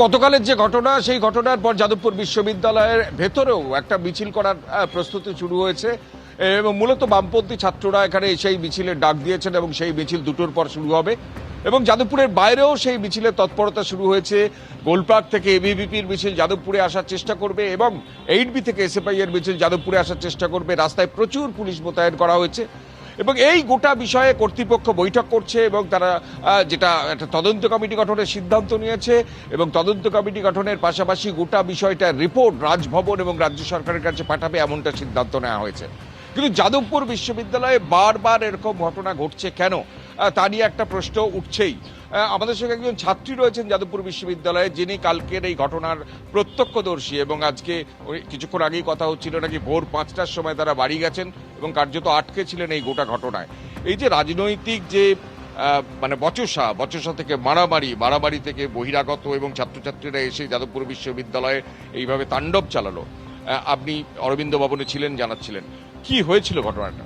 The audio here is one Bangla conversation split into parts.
গতকালের যে ঘটনা, সেই ঘটনার পর যাদবপুর বিশ্ববিদ্যালয়ের ভেতরেও একটা মিছিল করার প্রস্তুতি শুরু হয়েছে এবং মূলত বামপন্থী ছাত্ররা এখানে সেই মিছিলের ডাক দিয়েছেন এবং সেই মিছিল দুটোর পর শুরু হবে এবং যাদবপুরের বাইরেও সেই মিছিলের তৎপরতা শুরু হয়েছে। গোলপার্ক থেকে এবিভিপির মিছিল যাদবপুরে আসার চেষ্টা করবে এবং 8B থেকে এসএফআই এর মিছিল যাদবপুরে আসার চেষ্টা করবে। রাস্তায় প্রচুর পুলিশ মোতায়েন করা হয়েছে এবং এই গোটা বিষয়ে কর্তৃপক্ষ বৈঠক করছে এবং তারা যেটা একটা তদন্ত কমিটি গঠনের সিদ্ধান্ত নিয়েছে এবং তদন্ত কমিটি গঠনের পাশাপাশি গোটা বিষয়টার রিপোর্ট রাজভবন এবং রাজ্য সরকারের কাছে পাঠাবে এমনটা সিদ্ধান্ত নেওয়া হয়েছে। কিন্তু যাদবপুর বিশ্ববিদ্যালয়ে বারবার এরকম ঘটনা ঘটছে কেন, তা নিয়ে একটা প্রশ্ন উঠছেই। আমাদের সঙ্গে একজন ছাত্রী রয়েছেন যাদবপুর বিশ্ববিদ্যালয়ে, যিনি কালকের এই ঘটনার প্রত্যক্ষদর্শী এবং আজকে কিছুক্ষণ আগেই কথা হচ্ছিল নাকি ভোর 5টার সময় তারা বাড়ি গেছেন এবং কার্যত আটকে ছিলেন এই গোটা ঘটনায়। এই যে রাজনৈতিক যে মানে বচসা থেকে মারামারি থেকে বহিরাগত এবং ছাত্রছাত্রীরা এসে যাদবপুর বিশ্ববিদ্যালয়ে এইভাবে তাণ্ডব চালালো, আপনি অরবিন্দ ভবনে ছিলেন, জানাচ্ছিলেন কি হয়েছিল ঘটনাটা?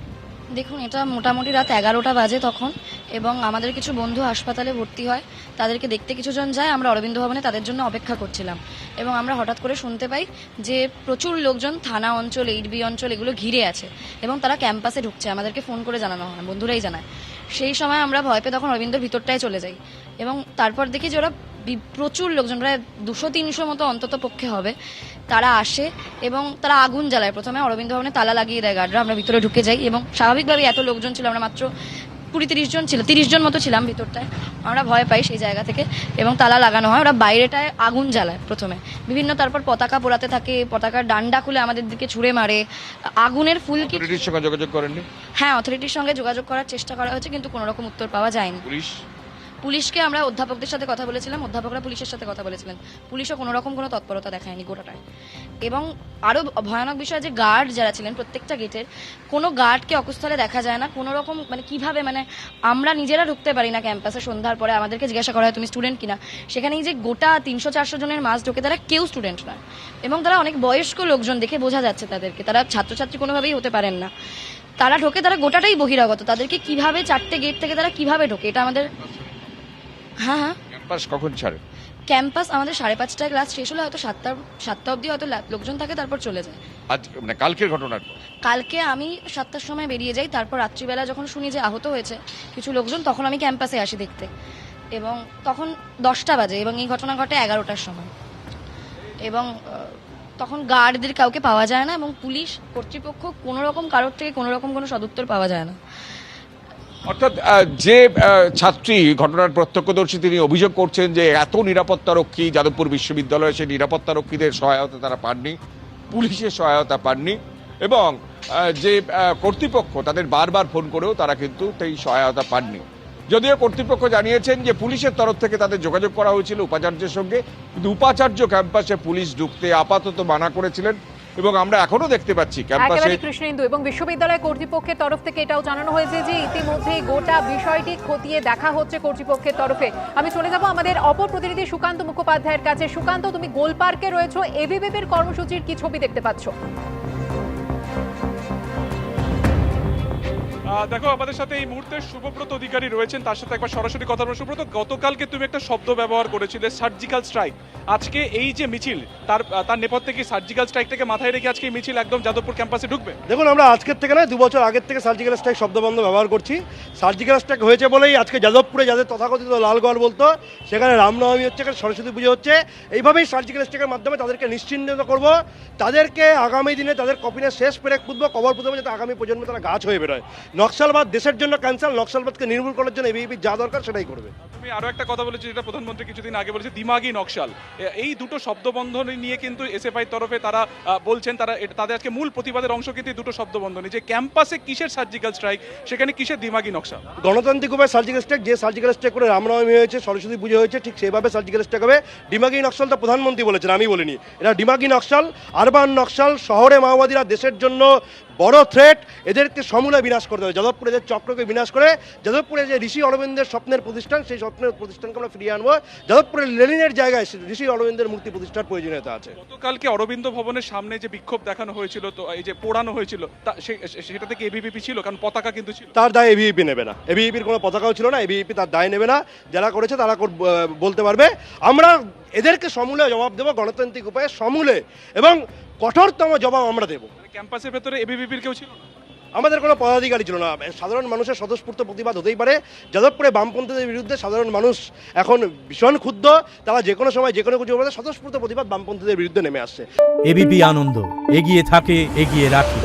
দেখুন, এটা মোটামুটি রাত 11টা বাজে তখন, এবং আমাদের কিছু বন্ধু হাসপাতালে ভর্তি হয়, তাদেরকে দেখতে কিছুজন যায়। আমরা অরবিন্দ ভবনে তাদের জন্য অপেক্ষা করছিলাম এবং আমরা হঠাৎ করে শুনতে পাই যে প্রচুর লোকজন থানা অঞ্চল, 8B অঞ্চল এগুলো ঘিরে আছে এবং তারা ক্যাম্পাসে ঢুকছে। আমাদেরকে ফোন করে জানানো হয়, বন্ধুরাই জানায়। সেই সময় আমরা ভয় পেয়ে তখন অরবিন্দর ভিতরটায় চলে যাই এবং তারপর দেখি যে ওরা প্রচুর লোকজন, প্রায় 200-300 মতো অন্তত পক্ষে হবে, তারা আসে এবং তারা আগুন জ্বালায়। প্রথমে অরবিন্দ ভবনে তালা লাগিয়ে দেয় গার্ডরা। আমরা ভিতরে ঢুকে যাই এবং স্বাভাবিকভাবে এত লোকজন ছিল, আমরা মাত্র 20-30 জন ছিল, 30 জন মতো ছিলাম ভিতরটায়। আমরা ভয় পাই সেই জায়গা থেকে এবং তালা লাগানো হয়। ওরা বাইরেটায় আগুন জ্বালায় প্রথমে বিভিন্ন, তারপর পতাকা পোড়াতে থাকে, পতাকার ডান্ডা খুলে আমাদের দিকে ছুঁড়ে মারে, আগুনের ফুলকি। অথরিটির সঙ্গে যোগাযোগ করেননি? হ্যাঁ, অথরিটির সঙ্গে যোগাযোগ করার চেষ্টা করা হয়েছে কিন্তু কোনো রকম উত্তর পাওয়া যায়নি। পুলিশকে আমরা অধ্যাপকদের সাথে কথা বলেছিলাম, অধ্যাপকরা পুলিশের সাথে কথা বলেছিলেন, পুলিশও কোনো রকম কোনো তৎপরতা দেখায়নি গোটাটায়। এবং আরও ভয়ানক বিষয় যে গার্ড যারা ছিলেন প্রত্যেকটা গেটের, কোনো গার্ডকে অকুস্থলে দেখা যায় না কোনো রকম। মানে কিভাবে, মানে আমরা নিজেরা ঢুকতে পারি না ক্যাম্পাসে সন্ধ্যার পরে, আমাদেরকে জিজ্ঞাসা করা হয় তুমি স্টুডেন্ট কিনা। সেখানেই যে গোটা 300-400 জনের মাস ঢোকে, তারা কেউ স্টুডেন্ট নয় এবং তারা অনেক বয়স্ক লোকজন, দেখে বোঝা যাচ্ছে তাদেরকে, তারা ছাত্রছাত্রী কোনোভাবেই হতে পারেন না। তারা ঢোকে, তারা গোটাটাই বহিরাগত। তাদেরকে কিভাবে 4টে গেট থেকে তারা কিভাবে ঢোকে, এটা আমাদের। হ্যাঁ, ক্যাম্পাস কখন ছাড়ে? ক্যাম্পাস আমাদের 5:30টায় ক্লাস শেষ হলে হয়তো 7টা অবধি হয়তো লোকজন থাকে, তারপর চলে যায়। আজ মানে কালকের ঘটনার পর? কালকে আমি 7টার সময় বেরিয়ে যাই, তারপর রাত্রিবেলা যখন শুনি যে আহত হয়েছে কিছু লোকজন, তখন আমি ক্যাম্পাসে আসি দেখতে এবং তখন 10টা বাজে এবং এই ঘটনা ঘটে 11টার সময় এবং তখন গার্ডদের কাউকে পাওয়া যায় না এবং পুলিশ কর্তৃপক্ষ কোনো রকম কারোর থেকে কোনো রকম কোনো সদুত্তর পাওয়া যায় না। অর্থাৎ যে ছাত্রী ঘটনার প্রত্যক্ষদর্শী, তিনি অভিযোগ করছেন যে এত নিরাপত্তারক্ষী যাদবপুর বিশ্ববিদ্যালয়ে, সেই নিরাপত্তারক্ষীদের সহায়তা তারা পাননি, পুলিশের সহায়তা পাননি এবং যে কর্তৃপক্ষ তাদের বারবার ফোন করেও তারা কিন্তু সেই সহায়তা পাননি। যদিও কর্তৃপক্ষ জানিয়েছেন যে পুলিশের তরফ থেকে তাদের যোগাযোগ করা হয়েছিল উপাচার্যের সঙ্গে, কিন্তু উপাচার্য ক্যাম্পাসে পুলিশ ঢুকতে আপাতত মানা করেছিলেন এবং আমরা এখনো দেখতে পাচ্ছি ক্যাম্পাসে কৃষ্ণেন্দু। এবং বিশ্ববিদ্যালয় কর্তৃপক্ষের তরফ থেকে এটাও জানানো হয়েছে যে ইতিমধ্যেই গোটা বিষয়টি খতিয়ে দেখা হচ্ছে কর্তৃপক্ষের তরফে। আমি চলে যাব আমাদের অপর প্রতিনিধি সুকান্ত মুখোপাধ্যায়ের কাছে। সুকান্ত, তুমি গোলপার্কে রয়েছো, এবিভিপির কর্মসূচির কি ছবি দেখতে পাচ্ছ? দেখো, আমাদের সাথে এই মুহূর্তে শুভব্রত অধিকারী রয়েছেন, তার সাথে একবার সরাসরি কথা বলবো। শুভব্রত, গতকালকে তুমি একটা শব্দ ব্যবহার করেছিলে, সার্জিক্যাল স্ট্রাইক। আজকে এই যে মিছিল, তার নেপথ্যে কি সার্জিক্যাল স্ট্রাইকটাকে মাথায় রেখে আজকে এই মিছিল একদম যাদবপুর ক্যাম্পাসে ঢুকবে? দেখুন, আমরা আজকের থেকে নয় 2 বছর আগের থেকে সার্জিক্যাল স্ট্রাইক শব্দবন্ধ ব্যবহার করছি। সার্জিক্যাল স্ট্রাইক হয়েছে বলেই আজকে যাদবপুরে যাদের তথাকথিত লালগড় বলতো, সেখানে রামনবমী হচ্ছে, এখানে সরস্বতী পুজো হচ্ছে। এইভাবেই সার্জিক্যাল স্ট্রাইকের মাধ্যমে তাদেরকে নিশ্চিহ্নিত করব, তাদেরকে আগামী দিনে তাদের কপিনের শেষ পেরেক পুঁতবো, কবর পুঁতবো, যাতে আগামী প্রজন্মে তারা গাছ হয়ে বেরোয়। নকশালবাদ দেশের জন্য ক্যান্সার, নকশালবাদকে নির্মূল করার জন্য এবিভিপি যা দরকার সেটাই করবে। তুমি আরো একটা কথা বলেছো, যেটা প্রধানমন্ত্রী কিছুদিন আগে বলেছে, দিমাগি নকশাল। এই দুটো শব্দবন্ধন নিয়ে কিন্তু এসএফআই তরফে তারা বলছেন, তাদের আজকে মূল প্রতিবাদের অংশ কিন্তু দুটো শব্দবন্ধনী, যে ক্যাম্পাসে কিসের সার্জিক্যাল স্ট্রাইক, সেখানে কিসের দিমাগি নকশাল। গণতান্ত্রিক উপায়ে সার্জিক্যাল স্ট্রাইক, যে সার্জিক্যাল স্ট্রাইক করে রামনবমী হয়েছে, সরস্বতী পুজো হয়েছে, ঠিক সেভাবে সার্জিক্যাল স্ট্রাইক হবে। দিমাগি নকশালটা প্রধানমন্ত্রী বলেছেন, আমি বলিনি। এটা দিমাগি নকশাল, আরবান নকশাল। শহরে মাওবাদীরা দেশের জন্য বড় থ্রেট। এদেরকে সমূলে বিনাশ করতে হবে, যাদবপুরে এদের চক্রকে বিনাশ করে যাদবপুরে যে ঋষি অরবিন্দের স্বপ্নের প্রতিষ্ঠান, সেই স্বপ্নের প্রতিষ্ঠানকে আমরা ফিরিয়ে আনবো। যাদবপুরে লেনিনের জায়গায় ঋষি অরবিন্দের মূর্তি প্রতিষ্ঠার প্রয়োজনীয়তা আছে। গতকালকে অরবিন্দ ভবনের সামনে যে বিক্ষোভ দেখানো হয়েছিল, তো এই যে পোড়ানো হয়েছিল, সেটা থেকে এবিভিপি ছিল, কারণ পতাকা কিন্তু ছিল। তার দায় এবিভিপি নেবে না, এবিভিপির কোনো পতাকাও ছিল না, এবিভিপি তার দায় নেবে না। যারা করেছে তারা বলতে পারবে। আমরা এদেরকে সমূলে জবাব দেবো, গণতান্ত্রিক উপায়ে সমূলে, এবং কঠোরতম জবাব আমরা দেবো। ক্যাম্পাসের ভেতরে এবিভিপির কেউ ছিল না? আমাদের কোনো পদাধিকারী ছিল না। সাধারণ মানুষের স্বতঃস্ফূর্ত প্রতিবাদ হতেই পারে। যাদবপুরে বামপন্থীদের বিরুদ্ধে সাধারণ মানুষ এখন ভীষণ ক্ষুব্ধ। তারা যে কোনো সময় যে কোনো কিছু বলতে স্বতঃস্ফূর্ত প্রতিবাদ বামপন্থীদের বিরুদ্ধে নেমে আসছে। এবিপি আনন্দ, এগিয়ে থাকে, এগিয়ে রাখে।